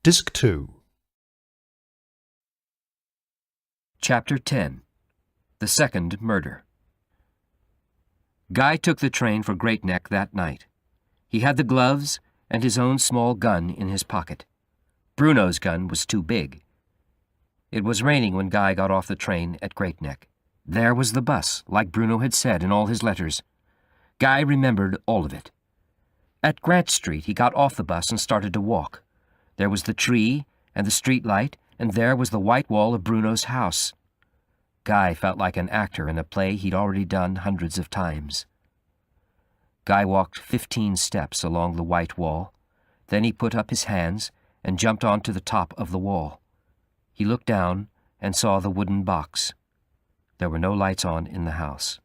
Disc 2. Chapter 10. The Second Murder. Guy took the train for Great Neck that night. He had the gloves and his own small gun in his pocket. Bruno's gun was too big. It was raining when Guy got off the train at Great Neck. There was the bus, like Bruno had said in all his letters. Guy remembered all of it. At Grant Street, he got off the bus and started to walk. There was the tree and the street light, and there was the white wall of Bruno's house. Guy felt like an actor in a play he'd already done hundreds of times. Guy walked 15 steps along the white wall. Then he put up his hands and jumped onto the top of the wall. He looked down and saw the wooden box. There were no lights on in the house.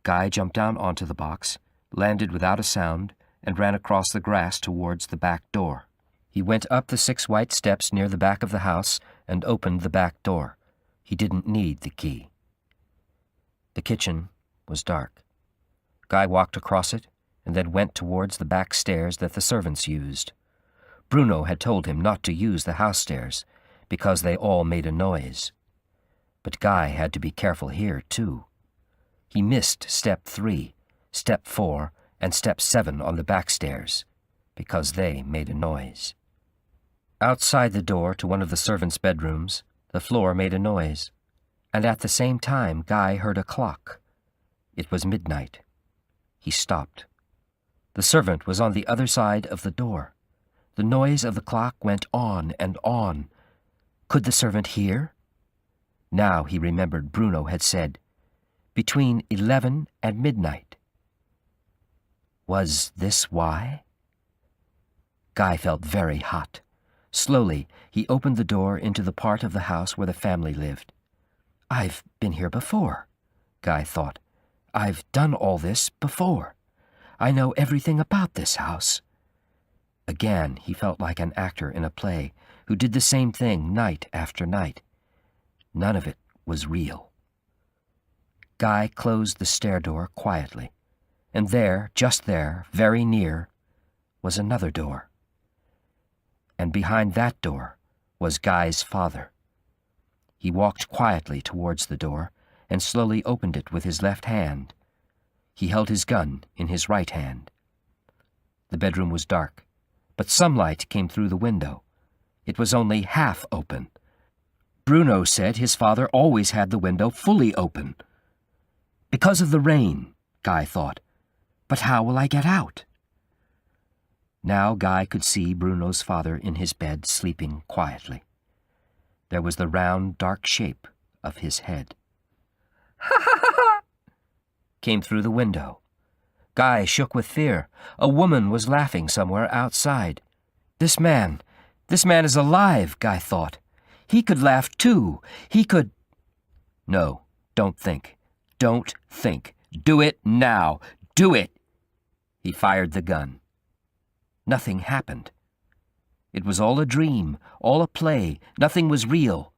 Guy jumped down onto the box, landed without a sound, and ran across the grass towards the back door. He went up the 6 white steps near the back of the house and opened the back door. He didn't need the key. The kitchen was dark. Guy walked across it and then went towards the back stairs that the servants used. Bruno had told him not to use the house stairs because they all made a noise. But Guy had to be careful here, too. He missed step 3, step 4, and step 7 on the back stairs because they made a noise. Outside the door to one of the servants' bedrooms, the floor made a noise, and at the same time Guy heard a clock. It was midnight. He stopped. The servant was on the other side of the door. The noise of the clock went on and on. Could the servant hear? Now he remembered Bruno had said, between 11 and midnight. Was this why? Guy felt very hot. Slowly, he opened the door into the part of the house where the family lived. I've been here before, Guy thought. I've done all this before. I know everything about this house. Again, he felt like an actor in a play who did the same thing night after night. None of it was real. Guy closed the stair door quietly, and there, just there, very near, was another door. And behind that door was Guy's father. He walked quietly towards the door and slowly opened it with his left hand. He held his gun in his right hand. The bedroom was dark, but some light came through the window. It was only half open. Bruno said his father always had the window fully open. Because of the rain, Guy thought. But how will I get out? Now Guy could see Bruno's father in his bed sleeping quietly. There was the round, dark shape of his head. "Ha ha ha ha!" came through the window. Guy shook with fear. A woman was laughing somewhere outside. This man is alive, Guy thought. He could laugh too. He could... No, don't think. Don't think. Do it now. Do it! He fired the gun. Nothing happened. It was all a dream, all a play. Nothing was real.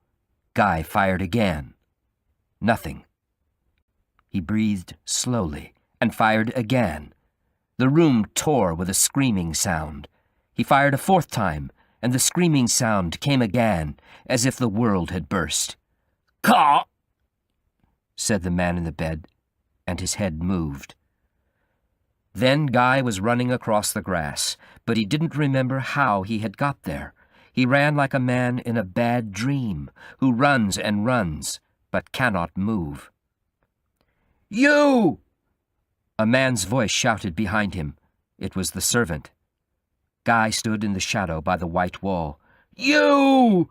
Guy fired again. Nothing. He breathed slowly and fired again. The room tore with a screaming sound. He fired a 4th time, and the screaming sound came again, as if the world had burst. "Caw!" said the man in the bed, and his head moved. Then Guy was running across the grass, but he didn't remember how he had got there. He ran like a man in a bad dream, who runs and runs, but cannot move. "You!" A man's voice shouted behind him. It was the servant. Guy stood in the shadow by the white wall. "You!"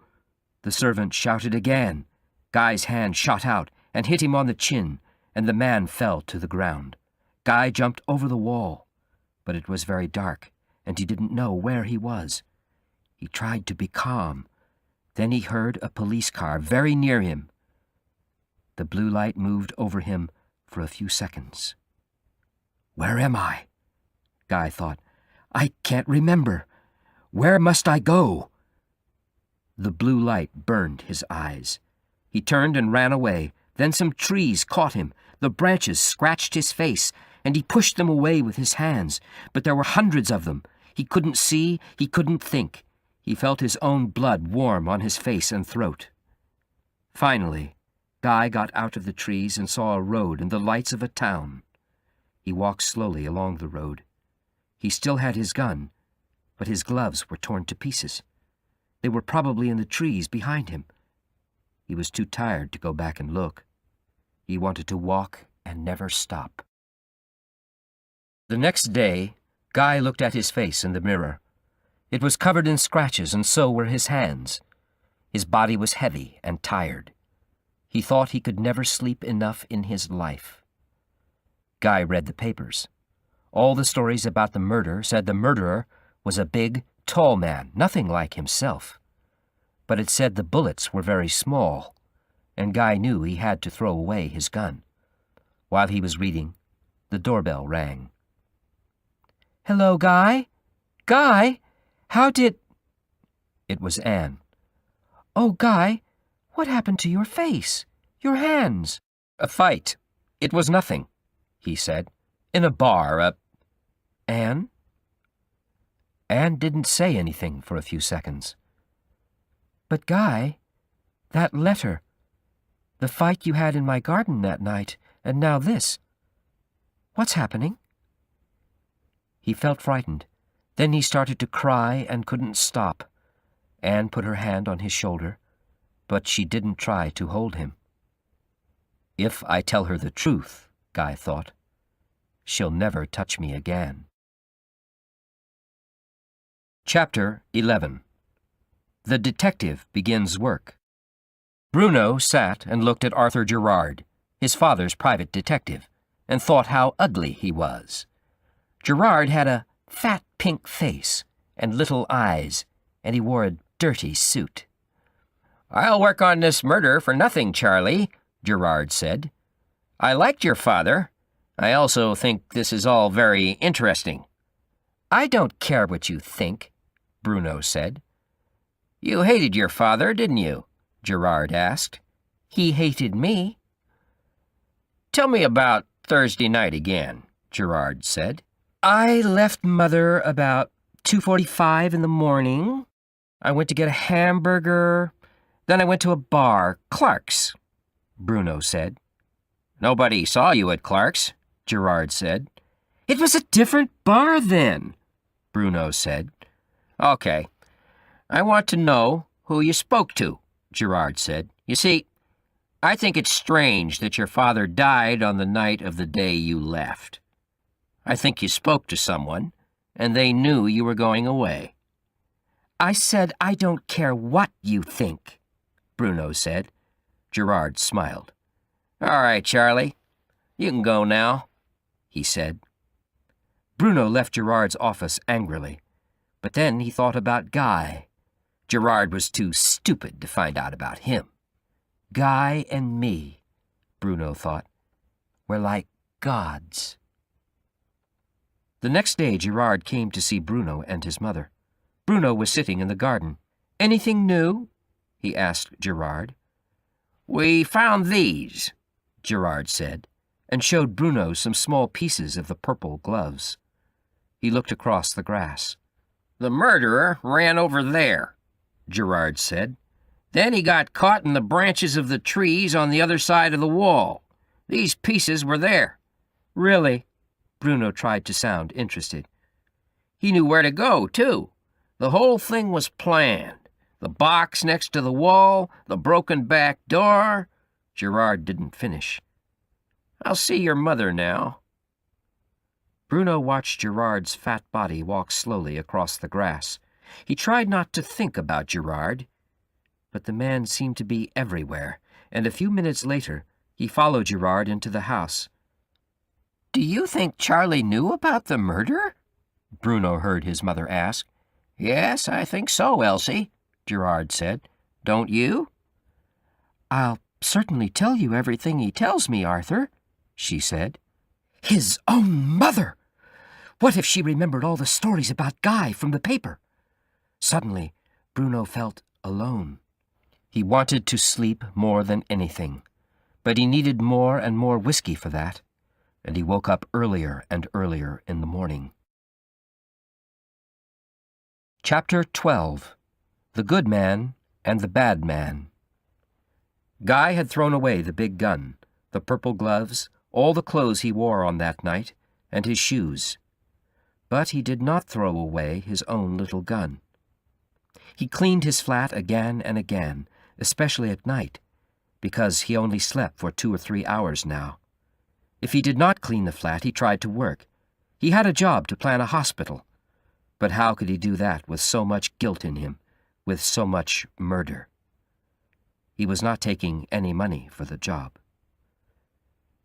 The servant shouted again. Guy's hand shot out and hit him on the chin, and the man fell to the ground. Guy jumped over the wall, but it was very dark, and he didn't know where he was. He tried to be calm. Then he heard a police car very near him. The blue light moved over him for a few seconds. Where am I? Guy thought. I can't remember. Where must I go? The blue light burned his eyes. He turned and ran away. Then some trees caught him. The branches scratched his face, and he pushed them away with his hands. But there were hundreds of them. He couldn't see, he couldn't think. He felt his own blood warm on his face and throat. Finally, Guy got out of the trees and saw a road and the lights of a town. He walked slowly along the road. He still had his gun, but his gloves were torn to pieces. They were probably in the trees behind him. He was too tired to go back and look. He wanted to walk and never stop. The next day, Guy looked at his face in the mirror. It was covered in scratches, and so were his hands. His body was heavy and tired. He thought he could never sleep enough in his life. Guy read the papers. All the stories about the murder said the murderer was a big, tall man, nothing like himself. But it said the bullets were very small, and Guy knew he had to throw away his gun. While he was reading, the doorbell rang. "Hello, Guy? Guy, how did—" It was Anne. "Oh, Guy, what happened to your face? Your hands?" "A fight. It was nothing," he said. "In a bar, Anne?" Anne didn't say anything for a few seconds. "But, Guy, that letter, the fight you had in my garden that night, and now this. What's happening?" He felt frightened. Then he started to cry and couldn't stop. Anne put her hand on his shoulder, but she didn't try to hold him. If I tell her the truth, Guy thought, she'll never touch me again. Chapter 11. The detective begins work. Bruno sat and looked at Arthur Gerard, his father's private detective, and thought how ugly he was. Gerard had a fat pink face and little eyes, and he wore a dirty suit. "I'll work on this murder for nothing, Charlie," Gerard said. "I liked your father. I also think this is all very interesting." "I don't care what you think," Bruno said. "You hated your father, didn't you?" Gerard asked. "He hated me." "Tell me about Thursday night again," Gerard said. "I left Mother about 2:45 in the morning. I went to get a hamburger. Then I went to a bar, Clark's," Bruno said. "Nobody saw you at Clark's," Gerard said. "It was a different bar then," Bruno said. "Okay. I want to know who you spoke to," Gerard said. "You see, I think it's strange that your father died on the night of the day you left. I think you spoke to someone, and they knew you were going away." "I said I don't care what you think," Bruno said. Gerard smiled. "All right, Charlie. You can go now," he said. Bruno left Gerard's office angrily, but then he thought about Guy. Gerard was too stupid to find out about him. Guy and me, Bruno thought, we're like gods. The next day Gerard came to see Bruno and his mother. Bruno was sitting in the garden. "Anything new?" he asked Gerard. "We found these," Gerard said, and showed Bruno some small pieces of the purple gloves. He looked across the grass. "The murderer ran over there," Gerard said. "Then he got caught in the branches of the trees on the other side of the wall. These pieces were there." "Really?" Bruno tried to sound interested. "He knew where to go, too. The whole thing was planned. The box next to the wall, the broken back door." Gerard didn't finish. "I'll see your mother now." Bruno watched Gerard's fat body walk slowly across the grass. He tried not to think about Gerard, but the man seemed to be everywhere, and a few minutes later he followed Gerard into the house. "Do you think Charlie knew about the murder?" Bruno heard his mother ask. "Yes, I think so, Elsie," Gerard said. "Don't you?" "I'll certainly tell you everything he tells me, Arthur," she said. His own mother! What if she remembered all the stories about Guy from the paper? Suddenly, Bruno felt alone. He wanted to sleep more than anything, but he needed more and more whiskey for that, and he woke up earlier and earlier in the morning. Chapter 12. The Good Man and the Bad Man. Guy had thrown away the big gun, the purple gloves, all the clothes he wore on that night, and his shoes. But he did not throw away his own little gun. He cleaned his flat again and again, especially at night, because he only slept for 2 or 3 hours now. If he did not clean the flat, he tried to work. He had a job to plan a hospital. But how could he do that with so much guilt in him, with so much murder? He was not taking any money for the job.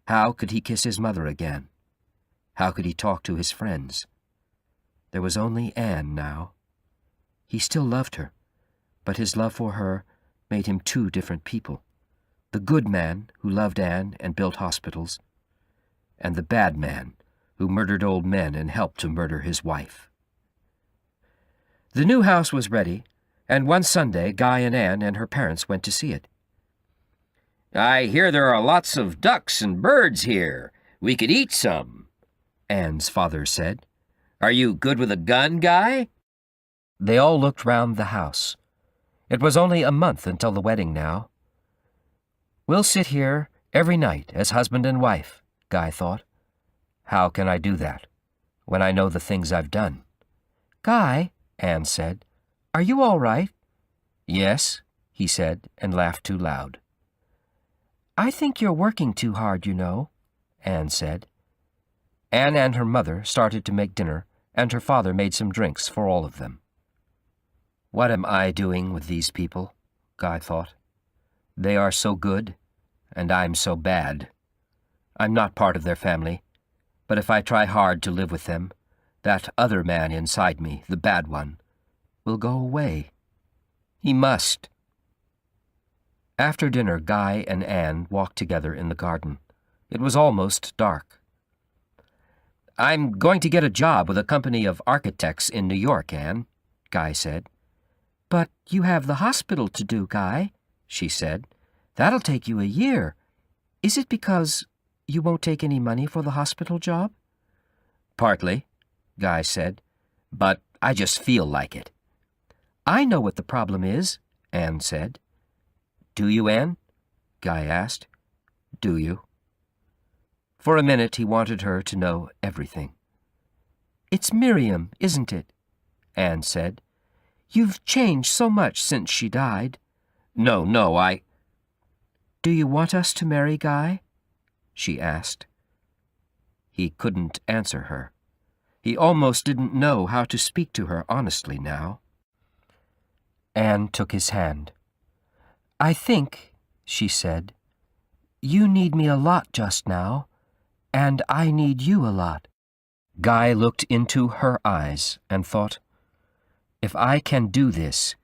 How could he kiss his mother again? How could he talk to his friends? There was only Anne now. He still loved her, but his love for her made him 2 different people. The good man who loved Anne and built hospitals, and the bad man who murdered old men and helped to murder his wife. The new house was ready, and one Sunday Guy and Anne and her parents went to see it. "I hear there are lots of ducks and birds here. We could eat some," Anne's father said. "Are you good with a gun, Guy?" They all looked round the house. It was only a month until the wedding now. "We'll sit here every night as husband and wife," Guy thought. "How can I do that, when I know the things I've done?" "Guy," Anne said, "are you all right?" "Yes," he said, and laughed too loud. "I think you're working too hard, you know," Anne said. Anne and her mother started to make dinner, and her father made some drinks for all of them. "What am I doing with these people?" Guy thought. "They are so good, and I'm so bad. I'm not part of their family, but if I try hard to live with them, that other man inside me, the bad one, will go away. He must." After dinner, Guy and Anne walked together in the garden. It was almost dark. "I'm going to get a job with a company of architects in New York, Anne," Guy said. "But you have the hospital to do, Guy," she said. "That'll take you a year. Is it because you won't take any money for the hospital job?" "Partly," Guy said, "but I just feel like it." "I know what the problem is," Anne said. "Do you, Anne?" Guy asked. "Do you?" For a minute he wanted her to know everything. "It's Miriam, isn't it?" Anne said. "You've changed so much since she died." No, I—" "Do you want us to marry Guy?" she asked. He couldn't answer her. He almost didn't know how to speak to her honestly now. Anne took his hand. "I think," she said, "you need me a lot just now, and I need you a lot." Guy looked into her eyes and thought, "If I can do this,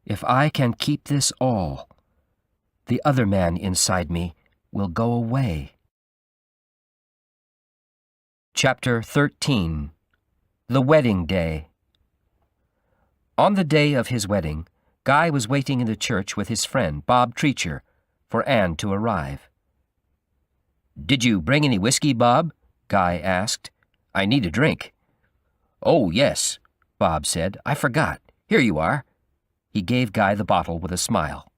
if I can keep this all, the other man inside me will go away." Chapter 13. The Wedding Day. On the day of his wedding, Guy was waiting in the church with his friend, Bob Treacher, for Anne to arrive. "Did you bring any whiskey, Bob?" Guy asked. "I need a drink." "Oh, yes," Bob said. "I forgot. Here you are." He gave Guy the bottle with a smile.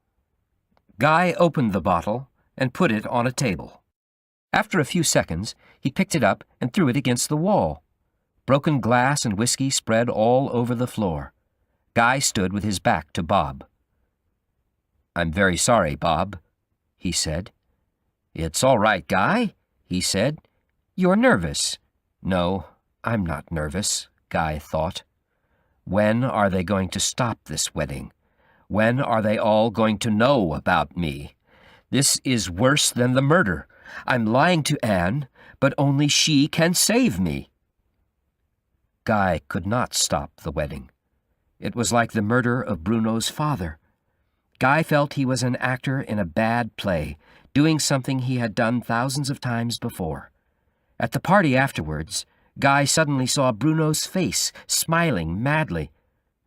Guy opened the bottle and put it on a table. After a few seconds, he picked it up and threw it against the wall. Broken glass and whiskey spread all over the floor. Guy stood with his back to Bob. "I'm very sorry, Bob," he said. "It's all right, Guy," he said. "You're nervous." "No, I'm not nervous," Guy thought. When are they going to stop this wedding? When are they all going to know about me? This is worse than the murder. I'm lying to Anne, but only she can save me. Guy could not stop the wedding. It was like the murder of Bruno's father. Guy felt he was an actor in a bad play, doing something he had done thousands of times before. At the party afterwards, Guy suddenly saw Bruno's face, smiling madly.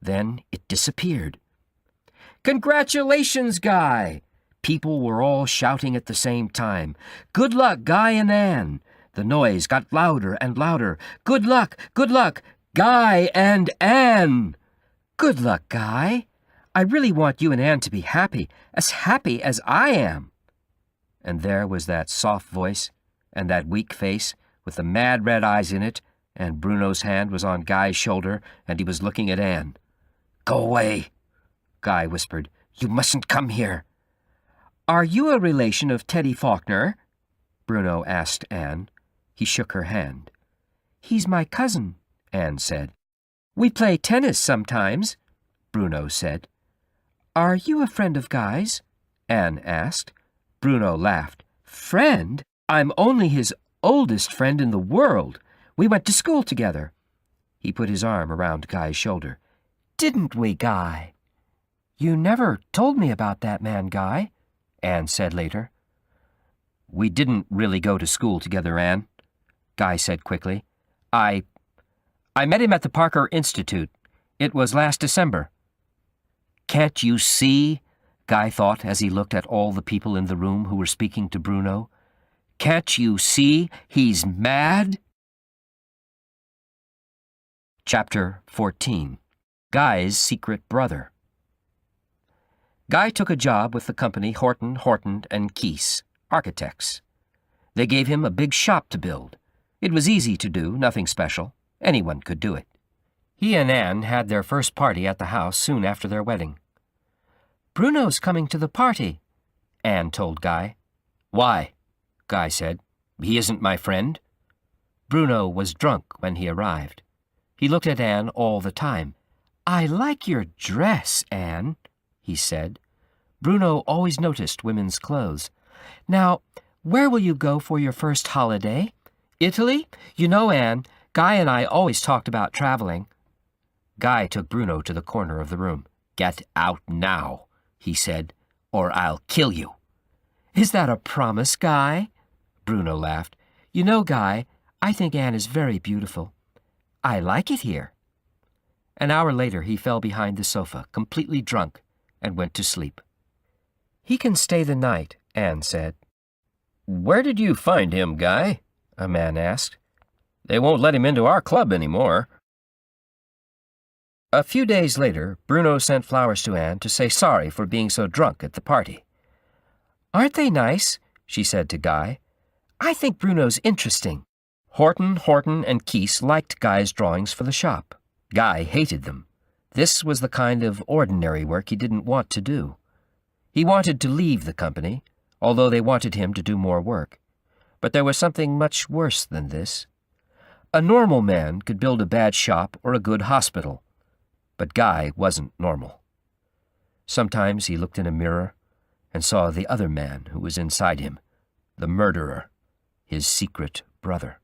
Then it disappeared. "Congratulations, Guy!" People were all shouting at the same time. "Good luck, Guy and Anne!" The noise got louder and louder. "Good luck! Good luck! Guy and Anne!" "Good luck, Guy. I really want you and Anne to be happy as I am." And there was that soft voice and that weak face with the mad red eyes in it, and Bruno's hand was on Guy's shoulder, and he was looking at Anne. "Go away," Guy whispered. "You mustn't come here." "Are you a relation of Teddy Faulkner?" Bruno asked Anne. He shook her hand. "He's my cousin," Anne said. "We play tennis sometimes," Bruno said. "Are you a friend of Guy's?" Anne asked. Bruno laughed. "Friend? I'm only his oldest friend in the world. We went to school together." He put his arm around Guy's shoulder. "Didn't we, Guy?" "You never told me about that man, Guy," Anne said later. "We didn't really go to school together, Anne," Guy said quickly. I met him at the Parker Institute. It was last December." "Can't you see?" Guy thought as he looked at all the people in the room who were speaking to Bruno. "Can't you see he's mad?" Chapter 14. Guy's Secret Brother. Guy took a job with the company Horton, and Keese, architects. They gave him a big shop to build. It was easy to do, nothing special. Anyone could do it. He and Anne had their first party at the house soon after their wedding. "Bruno's coming to the party," Anne told Guy. "Why?" Guy said. "He isn't my friend." Bruno was drunk when he arrived. He looked at Anne all the time. "I like your dress, Anne," he said. Bruno always noticed women's clothes. "Now, where will you go for your first holiday? Italy? You know, Anne, Guy and I always talked about traveling." Guy took Bruno to the corner of the room. "Get out now," he said, "or I'll kill you." "Is that a promise, Guy?" Bruno laughed. "You know, Guy, I think Anne is very beautiful. I like it here." An hour later, he fell behind the sofa, completely drunk, and went to sleep. "He can stay the night," Anne said. "Where did you find him, Guy?" a man asked. "They won't let him into our club anymore." A few days later, Bruno sent flowers to Anne to say sorry for being so drunk at the party. "Aren't they nice?" she said to Guy. "I think Bruno's interesting." Horton, and Keese liked Guy's drawings for the shop. Guy hated them. This was the kind of ordinary work he didn't want to do. He wanted to leave the company, although they wanted him to do more work. But there was something much worse than this. A normal man could build a bad shop or a good hospital, but Guy wasn't normal. Sometimes he looked in a mirror and saw the other man who was inside him, the murderer, his secret brother.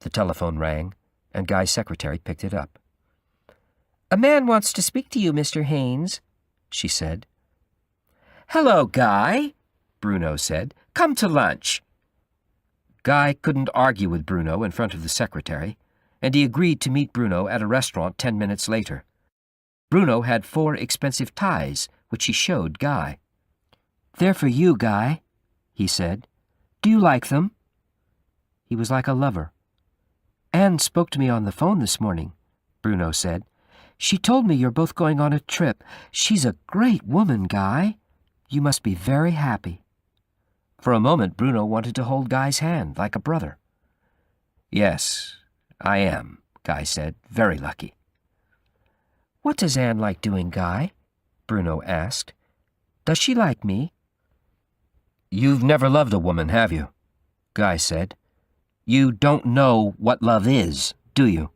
The telephone rang, and Guy's secretary picked it up. "A man wants to speak to you, Mr. Haynes," she said. "Hello, Guy," Bruno said. "Come to lunch." Guy couldn't argue with Bruno in front of the secretary, and he agreed to meet Bruno at a restaurant 10 minutes later. Bruno had 4 expensive ties, which he showed Guy. "They're for you, Guy," he said. "Do you like them?" He was like a lover. "Anne spoke to me on the phone this morning," Bruno said. "She told me you're both going on a trip. She's a great woman, Guy. You must be very happy." For a moment, Bruno wanted to hold Guy's hand like a brother. "Yes, I am," Guy said, "very lucky." "What does Anne like doing, Guy?" Bruno asked. "Does she like me?" "You've never loved a woman, have you?" Guy said. "You don't know what love is, do you?"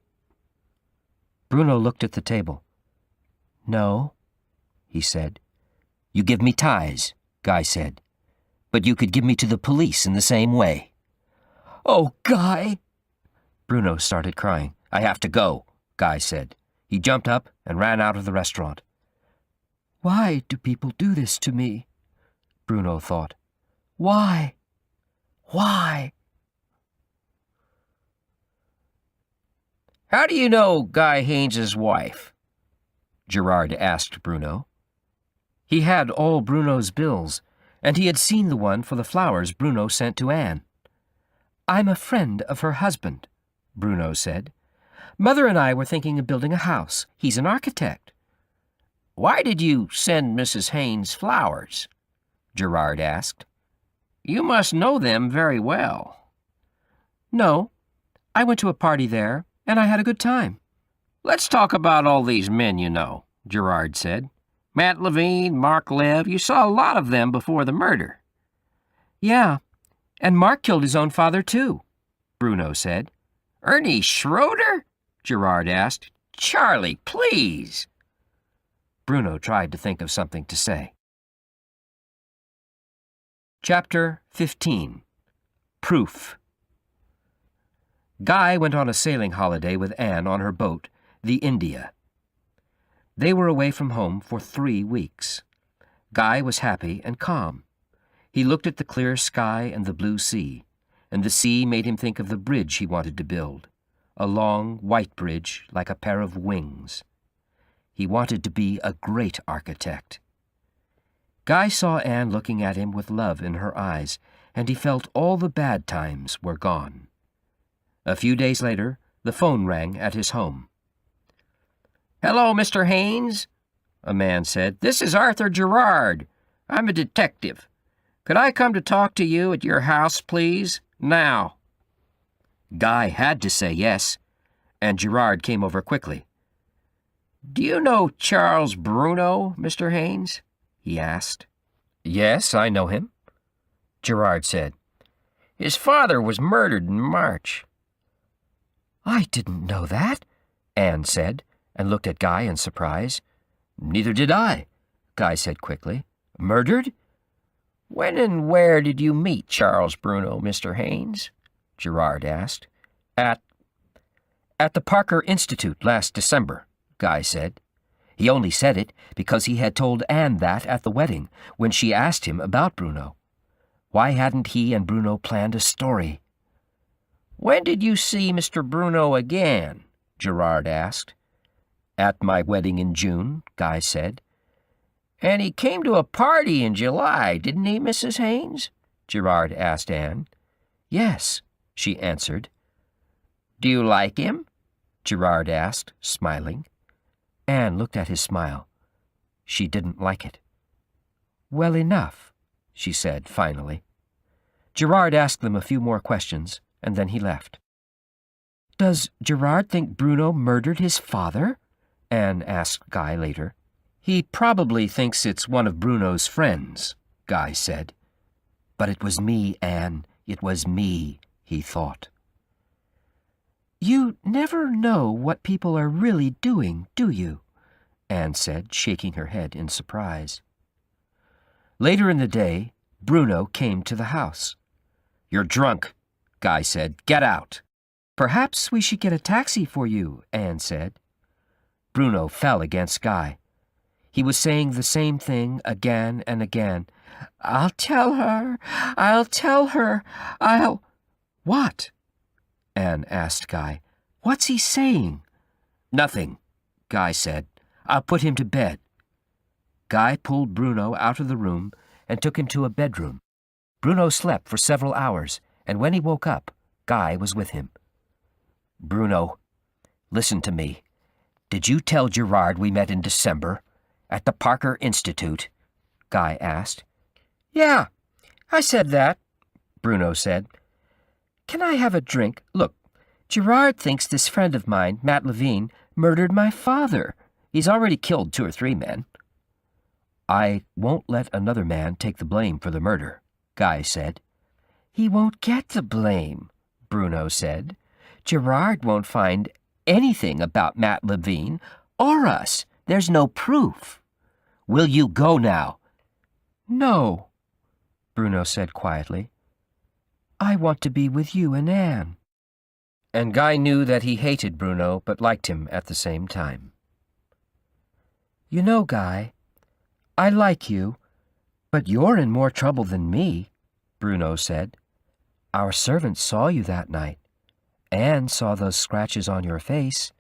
Bruno looked at the table. "No," he said. "You give me ties," Guy said. "But you could give me to the police in the same way." "Oh, Guy!" Bruno started crying. "I have to go," Guy said. He jumped up and ran out of the restaurant. "Why do people do this to me?" Bruno thought. "Why? Why?" "How do you know Guy Haynes's wife?" Gerard asked Bruno. He had all Bruno's bills, and he had seen the one for the flowers Bruno sent to Anne. "I'm a friend of her husband," Bruno said. "Mother and I were thinking of building a house. He's an architect." Why did you send Mrs. Haynes flowers? Gerard asked. You must know them very well. No, I went to a party there, and I had a good time. Let's talk about all these men you know, Gerard said. Matt Levine, Mark Lev, you saw a lot of them before the murder. Yeah, and Mark killed his own father, too, Bruno said. Ernie Schroeder? Gerard asked. Charlie, please. Bruno tried to think of something to say. Chapter 15. Proof. Guy went on a sailing holiday with Anne on her boat, the India. They were away from home for 3 weeks. Guy was happy and calm. He looked at the clear sky and the blue sea, and the sea made him think of the bridge he wanted to build, a long, white bridge like a pair of wings. He wanted to be a great architect. Guy saw Anne looking at him with love in her eyes, and he felt all the bad times were gone. A few days later, the phone rang at his home. Hello, Mr. Haynes, a man said. This is Arthur Gerard. I'm a detective. Could I come to talk to you at your house, please? Now. Guy had to say yes, and Gerard came over quickly. Do you know Charles Bruno, Mr. Haynes? He asked. Yes, I know him, Gerard said. His father was murdered in March. I didn't know that, Anne said, and looked at Guy in surprise. Neither did I, Guy said quickly. Murdered? When and where did you meet Charles Bruno, Mr. Haynes? Gerard asked. At the Parker Institute last December, Guy said. He only said it because he had told Anne that at the wedding when she asked him about Bruno. Why hadn't he and Bruno planned a story? When did you see Mr. Bruno again? Gerard asked. At my wedding in June, Guy said. And he came to a party in July, didn't he, Mrs. Haynes? Gerard asked Anne. Yes, she answered. Do you like him? Gerard asked, smiling. Anne looked at his smile. She didn't like it. Well enough, she said finally. Gerard asked them a few more questions, and then he left. Does Gerard think Bruno murdered his father? Anne asked Guy later. He probably thinks it's one of Bruno's friends, Guy said. But it was me, Anne. It was me, he thought. You never know what people are really doing, do you? Anne said, shaking her head in surprise. Later in the day, Bruno came to the house. You're drunk, Guy said. Get out. Perhaps we should get a taxi for you, Anne said. Bruno fell against Guy. He was saying the same thing again and again. I'll tell her. I'll tell her. I'll... What? Anne asked Guy. What's he saying? Nothing, Guy said. I'll put him to bed. Guy pulled Bruno out of the room and took him to a bedroom. Bruno slept for several hours, and when he woke up, Guy was with him. Bruno, listen to me. Did you tell Gerard we met in December? At the Parker Institute? Guy asked. Yeah, I said that, Bruno said. Can I have a drink? Look, Gerard thinks this friend of mine, Matt Levine, murdered my father. He's already killed 2 or 3 men. I won't let another man take the blame for the murder, Guy said. He won't get the blame, Bruno said. Gerard won't find anything about Matt Levine or us. There's no proof. Will you go now? No, Bruno said quietly. I want to be with you and Anne. And Guy knew that he hated Bruno but liked him at the same time. You know, Guy, I like you, but you're in more trouble than me, Bruno said. Our servants saw you that night. Anne saw those scratches on your face,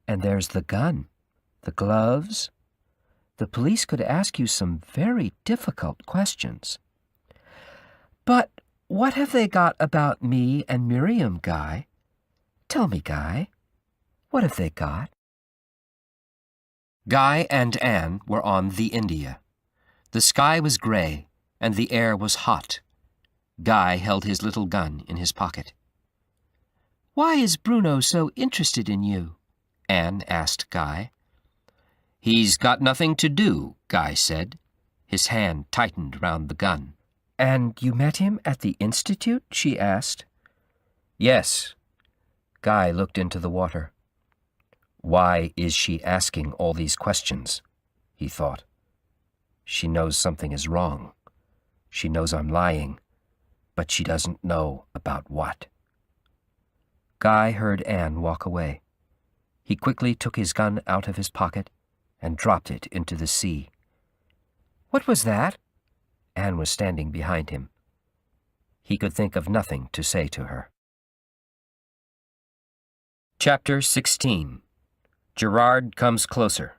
and there's the gun, the gloves. The police could ask you some very difficult questions. But what have they got about me and Miriam, Guy? Tell me, Guy, what have they got? Guy and Anne were on the India. The sky was gray, and the air was hot. Guy held his little gun in his pocket. "Why is Bruno so interested in you?" Anne asked Guy. "He's got nothing to do," Guy said. His hand tightened round the gun. "And you met him at the Institute?" she asked. "Yes." Guy looked into the water. Why is she asking all these questions? He thought. She knows something is wrong. She knows I'm lying, but she doesn't know about what. Guy heard Anne walk away. He quickly took his gun out of his pocket and dropped it into the sea. "What was that?" Anne was standing behind him. He could think of nothing to say to her. Chapter 16. Gerard Comes Closer.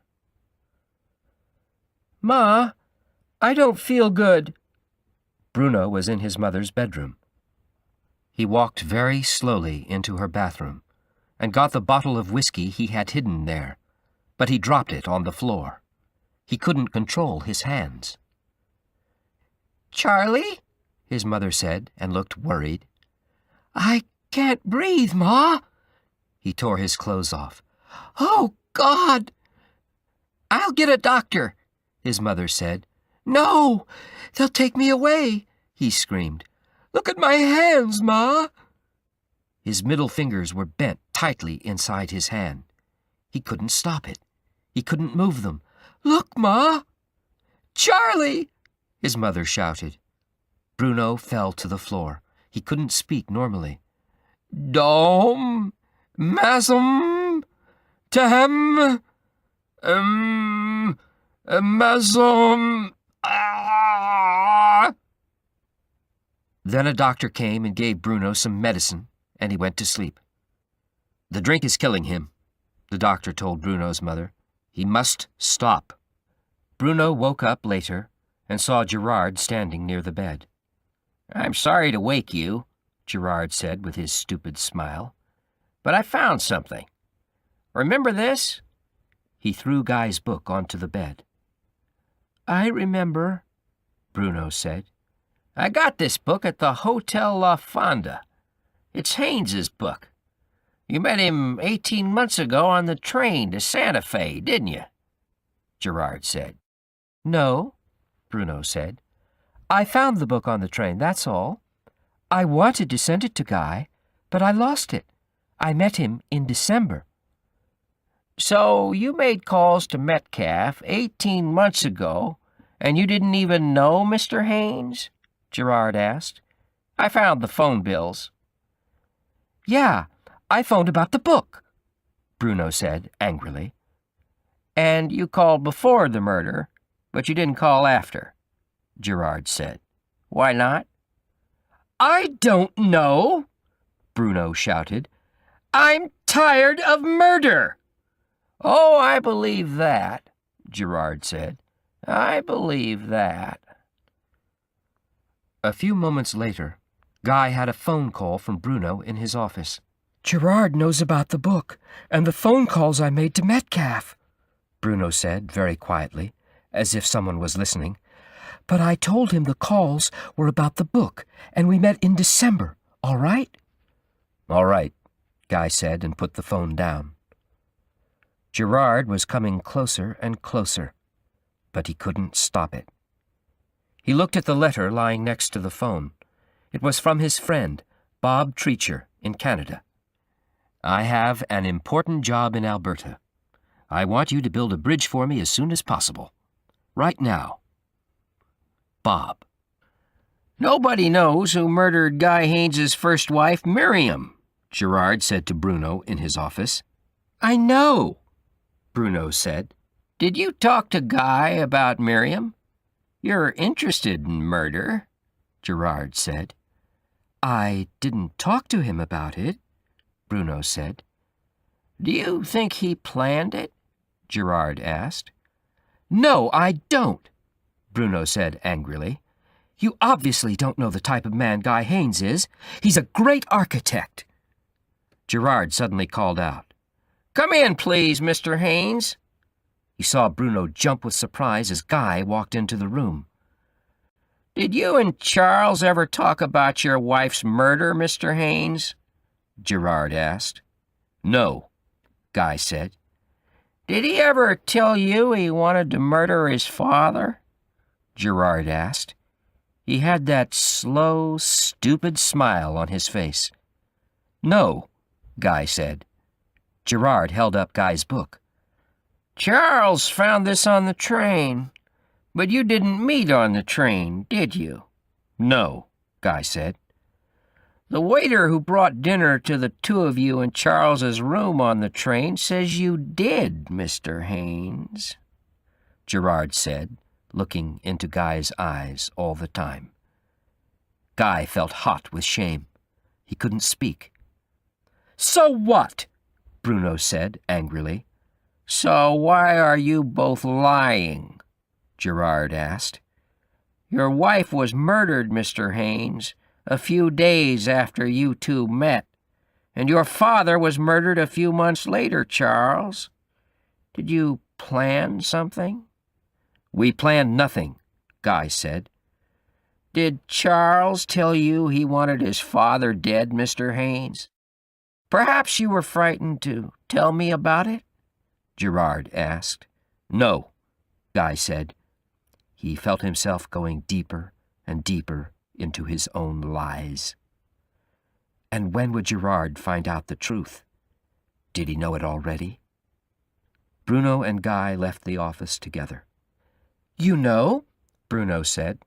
"Ma, I don't feel good." Bruno was in his mother's bedroom. He walked very slowly into her bathroom and got the bottle of whiskey he had hidden there, but he dropped it on the floor. He couldn't control his hands. "Charlie?" his mother said and looked worried. "I can't breathe, Ma." He tore his clothes off. "Oh, God!" "I'll get a doctor," his mother said. "No, they'll take me away," he screamed. "Look at my hands, Ma." His middle fingers were bent tightly inside his hand. He couldn't stop it. He couldn't move them. "Look, Ma!" "Charlie!" his mother shouted. Bruno fell to the floor. He couldn't speak normally. "Dom, Massum, Tam, Massum, ah!" Then a doctor came and gave Bruno some medicine, and he went to sleep. "The drink is killing him," the doctor told Bruno's mother. "He must stop." Bruno woke up later and saw Gerard standing near the bed. "I'm sorry to wake you," Gerard said with his stupid smile, "but I found something. Remember this?" He threw Guy's book onto the bed. "I remember," Bruno said. "I got this book at the Hotel La Fonda. It's Haynes's book. You met him 18 months ago on the train to Santa Fe, didn't you?" Gerard said. "No," Bruno said. "I found the book on the train, that's all. I wanted to send it to Guy, but I lost it. I met him in December." "So you made calls to Metcalf 18 months ago, and you didn't even know Mr. Haynes?" Gerard asked. "I found the phone bills." "Yeah, I phoned about the book," Bruno said angrily. "And you called before the murder, but you didn't call after," Gerard said. "Why not?" "I don't know," Bruno shouted. "I'm tired of murder." "Oh, I believe that," Gerard said. "I believe that." A few moments later, Guy had a phone call from Bruno in his office. "Gerard knows about the book and the phone calls I made to Metcalf," Bruno said very quietly, as if someone was listening. "But I told him the calls were about the book, and we met in December, all right?" "All right," Guy said and put the phone down. Gerard was coming closer and closer, but he couldn't stop it. He looked at the letter lying next to the phone. It was from his friend, Bob Treacher, in Canada. "I have an important job in Alberta. I want you to build a bridge for me as soon as possible. Right now. Bob." "Nobody knows who murdered Guy Haynes's first wife, Miriam," Gerard said to Bruno in his office. "I know," Bruno said. "Did you talk to Guy about Miriam? You're interested in murder," Gerard said. "I didn't talk to him about it," Bruno said. "Do you think he planned it?" Gerard asked. "No, I don't," Bruno said angrily. "You obviously don't know the type of man Guy Haynes is. He's a great architect." Gerard suddenly called out. "Come in, please, Mr. Haynes." He saw Bruno jump with surprise as Guy walked into the room. "Did you and Charles ever talk about your wife's murder, Mr. Haynes?" Gerard asked. "No," Guy said. "Did he ever tell you he wanted to murder his father?" Gerard asked. He had that slow, stupid smile on his face. "No," Guy said. Gerard held up Guy's book. "Charles found this on the train. But you didn't meet on the train, did you?" "No," Guy said. "The waiter who brought dinner to the two of you in Charles's room on the train says you did, Mr. Haynes," Gerard said, looking into Guy's eyes all the time. Guy felt hot with shame. He couldn't speak. "So what?" Bruno said angrily. "So why are you both lying?" Gerard asked. "Your wife was murdered, Mr. Haynes, a few days after you two met, and your father was murdered a few months later, Charles. Did you plan something?" "We planned nothing," Guy said. "Did Charles tell you he wanted his father dead, Mr. Haynes? Perhaps you were frightened to tell me about it?" Gerard asked. "No," Guy said. He felt himself going deeper and deeper into his own lies. And when would Gerard find out the truth? Did he know it already? Bruno and Guy left the office together. "You know," Bruno said,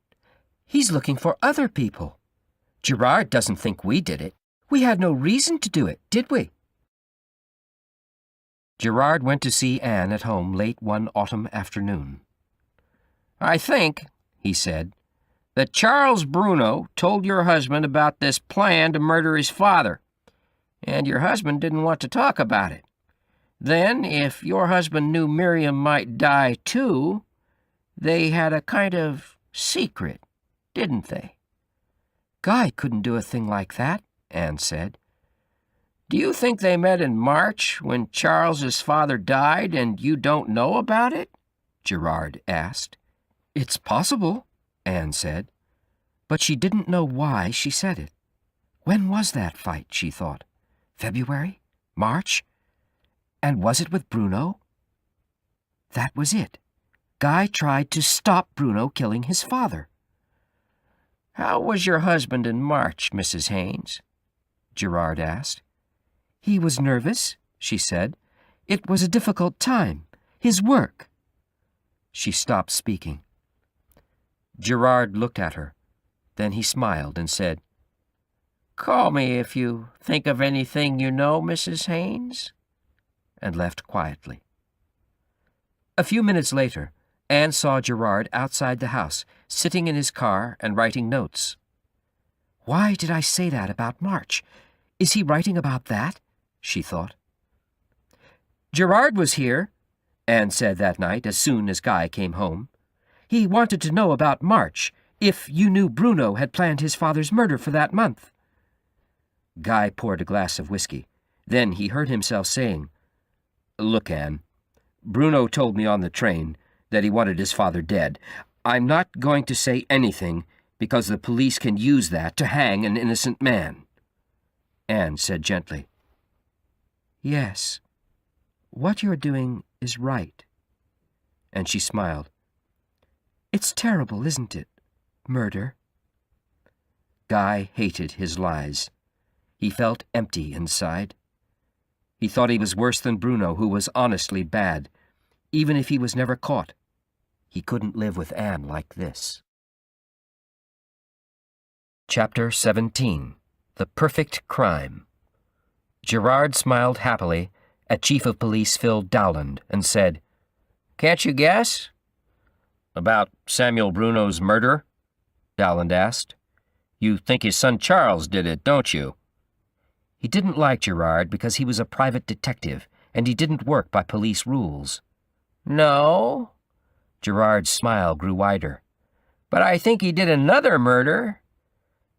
"he's looking for other people. Gerard doesn't think we did it. We had no reason to do it, did we?" Gerard went to see Anne at home late one autumn afternoon. "I think," he said, "that Charles Bruno told your husband about this plan to murder his father, and your husband didn't want to talk about it. Then, if your husband knew Miriam might die too, they had a kind of secret, didn't they?" "Guy couldn't do a thing like that," Anne said. "Do you think they met in March when Charles's father died and you don't know about it?" Gerard asked. "It's possible," Anne said. But she didn't know why she said it. When was that fight, she thought? February? March? And was it with Bruno? That was it. Guy tried to stop Bruno killing his father. "How was your husband in March, Mrs. Haynes?" Gerard asked. "He was nervous," she said. "It was a difficult time. His work." She stopped speaking. Gerard looked at her. Then he smiled and said, "Call me if you think of anything you know, Mrs. Haynes," and left quietly. A few minutes later, Anne saw Gerard outside the house, sitting in his car and writing notes. "Why did I say that about March? Is he writing about that?" she thought. "Gerard was here," Anne said that night as soon as Guy came home. "He wanted to know about March, if you knew Bruno had planned his father's murder for that month." Guy poured a glass of whiskey. Then he heard himself saying, "Look, Anne, Bruno told me on the train that he wanted his father dead. I'm not going to say anything because the police can use that to hang an innocent man." Anne said gently, "Yes, what you're doing is right." And she smiled. "It's terrible, isn't it? Murder." Guy hated his lies. He felt empty inside. He thought he was worse than Bruno, who was honestly bad, even if he was never caught. He couldn't live with Anne like this. Chapter 17. The Perfect Crime. Gerard smiled happily at Chief of Police Phil Dowland and said, "Can't you guess?" "About Samuel Bruno's murder?" Dowland asked. "You think his son Charles did it, don't you?" He didn't like Gerard because he was a private detective and he didn't work by police rules. "No." Gerard's smile grew wider. "But I think he did another murder.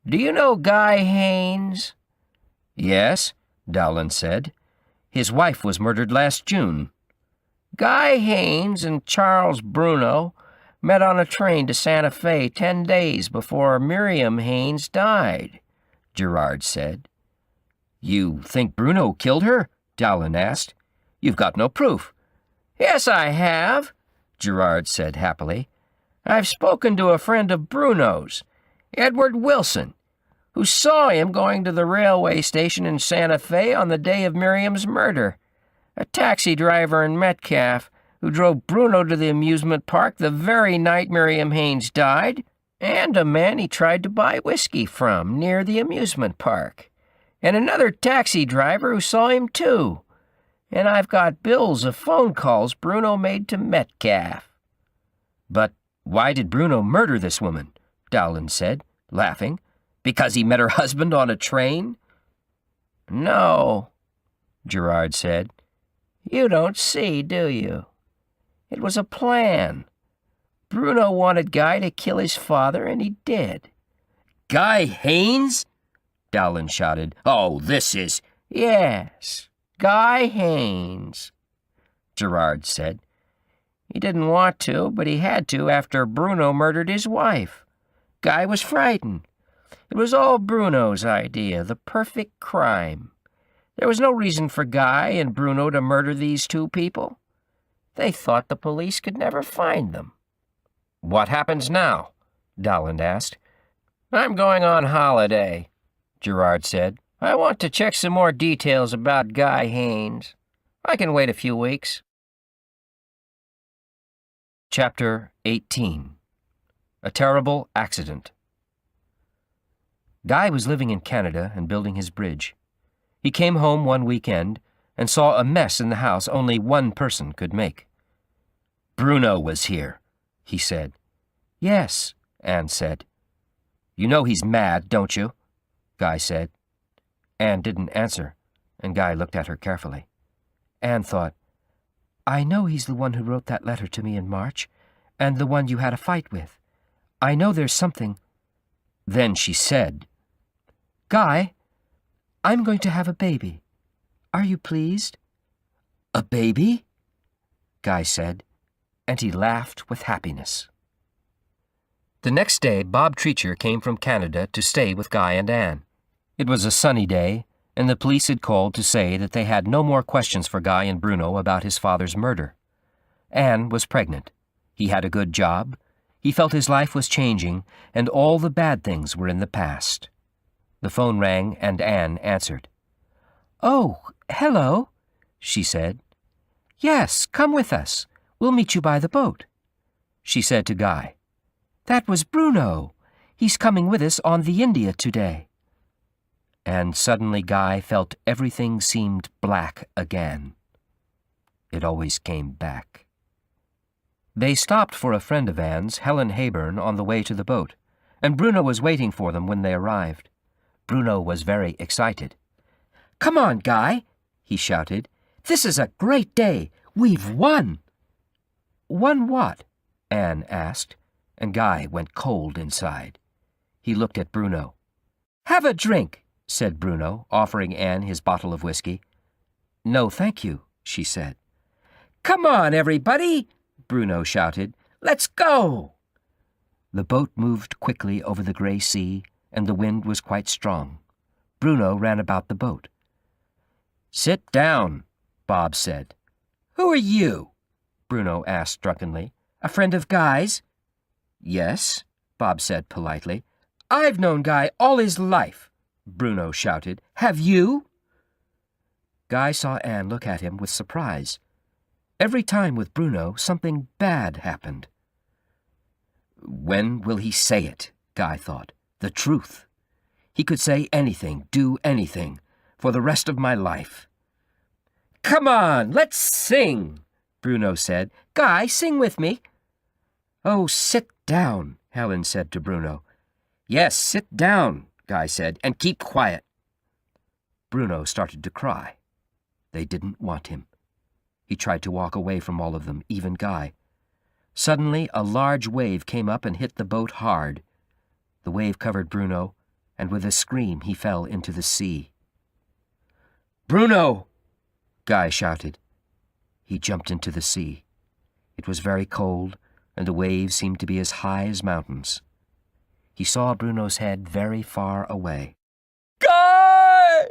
Do you know Guy Haynes?" "Yes," Dowland said. "His wife was murdered last June." Guy Haines and Charles Bruno met on a train to Santa Fe 10 days before Miriam Haines died, Gerard said. You think Bruno killed her? Dowland asked. You've got no proof. Yes, I have, Gerard said happily. I've spoken to a friend of Bruno's, Edward Wilson, who saw him going to the railway station in Santa Fe on the day of Miriam's murder. A taxi driver in Metcalf who drove Bruno to the amusement park the very night Miriam Haines died, and a man he tried to buy whiskey from near the amusement park, and another taxi driver who saw him too. And I've got bills of phone calls Bruno made to Metcalf. But why did Bruno murder this woman? Dowland said, laughing. Because he met her husband on a train? No, Gerard said. You don't see, do you? It was a plan. Bruno wanted Guy to kill his father, and he did. Guy Haines? Dowland shouted. Oh, this is... Yes, Guy Haines, Gerard said. He didn't want to, but he had to after Bruno murdered his wife. Guy was frightened. It was all Bruno's idea, the perfect crime. There was no reason for Guy and Bruno to murder these two people. They thought the police could never find them. What happens now? Dowland asked. I'm going on holiday, Gerard said. I want to check some more details about Guy Haines. I can wait a few weeks. Chapter 18. A Terrible Accident. Guy was living in Canada and building his bridge. He came home one weekend and saw a mess in the house only one person could make. Bruno was here, he said. Yes, Anne said. You know he's mad, don't you? Guy said. Anne didn't answer, and Guy looked at her carefully. Anne thought, I know he's the one who wrote that letter to me in March, and the one you had a fight with. I know there's something. Then she said, Guy, I'm going to have a baby. Are you pleased? A baby? Guy said, and he laughed with happiness. The next day, Bob Treacher came from Canada to stay with Guy and Anne. It was a sunny day, and the police had called to say that they had no more questions for Guy and Bruno about his father's murder. Anne was pregnant. He had a good job. He felt his life was changing, and all the bad things were in the past. The phone rang, and Anne answered. Oh, hello, she said. Yes, come with us. We'll meet you by the boat. She said to Guy, That was Bruno. He's coming with us on the India today. And suddenly Guy felt everything seemed black again. It always came back. They stopped for a friend of Anne's, Helen Hayburn, on the way to the boat, and Bruno was waiting for them when they arrived. Bruno was very excited. Come on, Guy, he shouted. This is a great day. We've won. Won what? Anne asked, and Guy went cold inside. He looked at Bruno. Have a drink, said Bruno, offering Anne his bottle of whiskey. No, thank you, she said. Come on, everybody, Bruno shouted. Let's go! The boat moved quickly over the gray sea, and the wind was quite strong. Bruno ran about the boat. Sit down, Bob said. Who are you? Bruno asked drunkenly. A friend of Guy's? Yes, Bob said politely. I've known Guy all his life, Bruno shouted. Have you? Guy saw Anne look at him with surprise. Every time with Bruno, something bad happened. When will he say it? Guy thought. The truth. He could say anything, do anything, for the rest of my life. Come on, let's sing, Bruno said. Guy, sing with me. Oh, sit down, Helen said to Bruno. Yes, sit down, Guy said, and keep quiet. Bruno started to cry. They didn't want him. He tried to walk away from all of them, even Guy. Suddenly, a large wave came up and hit the boat hard. The wave covered Bruno, and with a scream he fell into the sea. Bruno! Guy shouted. He jumped into the sea. It was very cold, and the waves seemed to be as high as mountains. He saw Bruno's head very far away. Guy!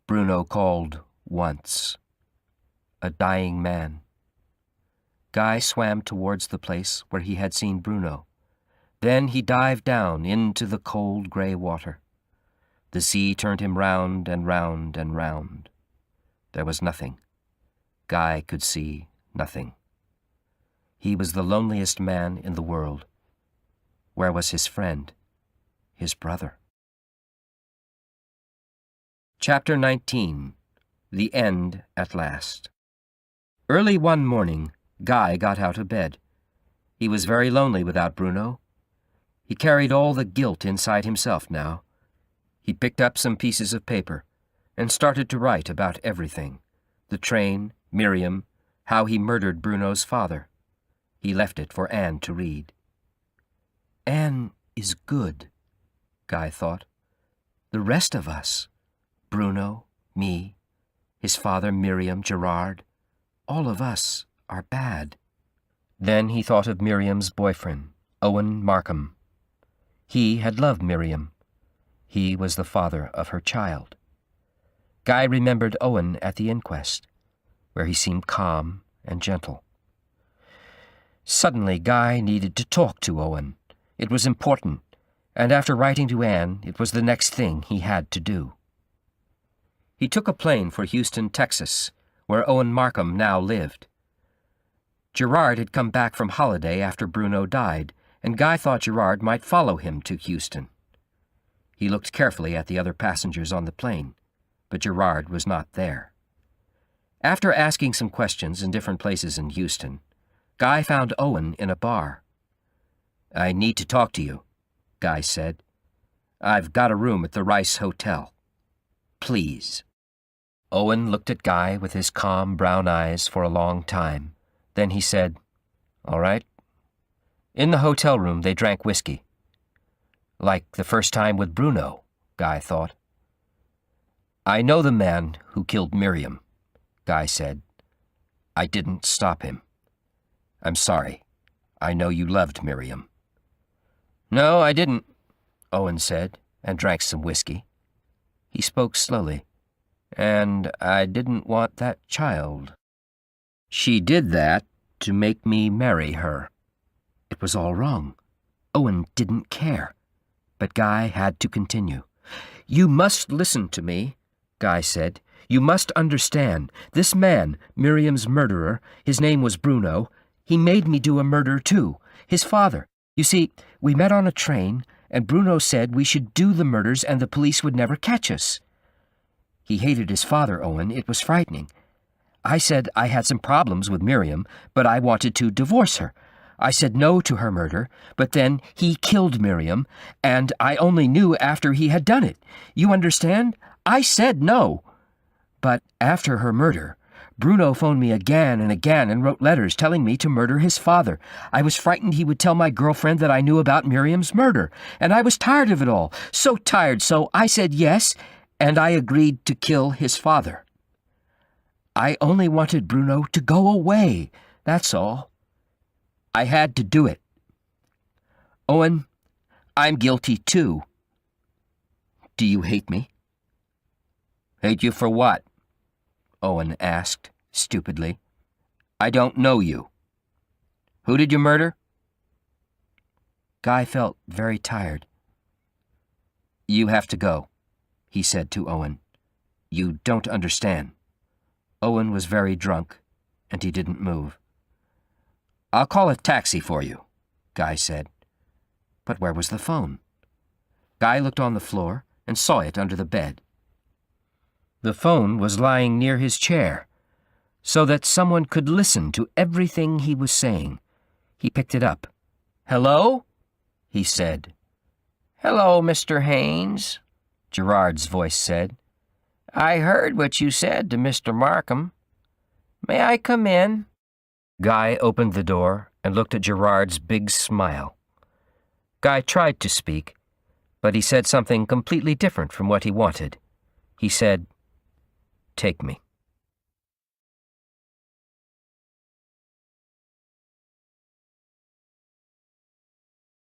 Bruno called once. A dying man. Guy swam towards the place where he had seen Bruno. Then he dived down into the cold gray water. The sea turned him round and round and round. There was nothing. Guy could see nothing. He was the loneliest man in the world. Where was his friend, his brother? Chapter 19. The End at Last. Early one morning, Guy got out of bed. He was very lonely without Bruno. He carried all the guilt inside himself now. He picked up some pieces of paper and started to write about everything: the train, Miriam, how he murdered Bruno's father. He left it for Anne to read. Anne is good, Guy thought. The rest of us, Bruno, me, his father, Miriam, Gerard, all of us are bad. Then he thought of Miriam's boyfriend, Owen Markham. He had loved Miriam. He was the father of her child. Guy remembered Owen at the inquest, where he seemed calm and gentle. Suddenly, Guy needed to talk to Owen. It was important, and after writing to Anne, it was the next thing he had to do. He took a plane for Houston, Texas, where Owen Markham now lived. Gerard had come back from holiday after Bruno died, and Guy thought Gerard might follow him to Houston. He looked carefully at the other passengers on the plane, but Gerard was not there. After asking some questions in different places in Houston, Guy found Owen in a bar. "I need to talk to you," Guy said. "I've got a room at the Rice Hotel. Please." Owen looked at Guy with his calm brown eyes for a long time. Then he said, "All right." In the hotel room they drank whiskey. Like the first time with Bruno, Guy thought. "I know the man who killed Miriam," Guy said. "I didn't stop him. I'm sorry. I know you loved Miriam." "No, I didn't," Owen said, and drank some whiskey. He spoke slowly. "And I didn't want that child. She did that to make me marry her." It was all wrong. Owen didn't care. But Guy had to continue. "You must listen to me," Guy said. "You must understand. This man, Miriam's murderer, his name was Bruno, he made me do a murder too. His father. You see, we met on a train, and Bruno said we should do the murders and the police would never catch us. He hated his father, Owen. It was frightening. I said I had some problems with Miriam, but I wanted to divorce her. I said no to her murder, but then he killed Miriam, and I only knew after he had done it. You understand? I said no. But after her murder, Bruno phoned me again and wrote letters telling me to murder his father. I was frightened he would tell my girlfriend that I knew about Miriam's murder, and I was tired of it all, so tired, so I said yes, and I agreed to kill his father. I only wanted Bruno to go away, that's all. I had to do it. Owen, I'm guilty too. Do you hate me?" "Hate you for what?" Owen asked, stupidly. "I don't know you. Who did you murder?" Guy felt very tired. "You have to go," he said to Owen. "You don't understand." Owen was very drunk, and he didn't move. "I'll call a taxi for you," Guy said. But where was the phone? Guy looked on the floor and saw it under the bed. The phone was lying near his chair, so that someone could listen to everything he was saying. He picked it up. "Hello?" he said. "Hello, Mr. Haynes," Gerard's voice said. "I heard what you said to Mr. Markham. May I come in?" Guy opened the door and looked at Gerard's big smile. Guy tried to speak, but he said something completely different from what he wanted. He said, "Take me."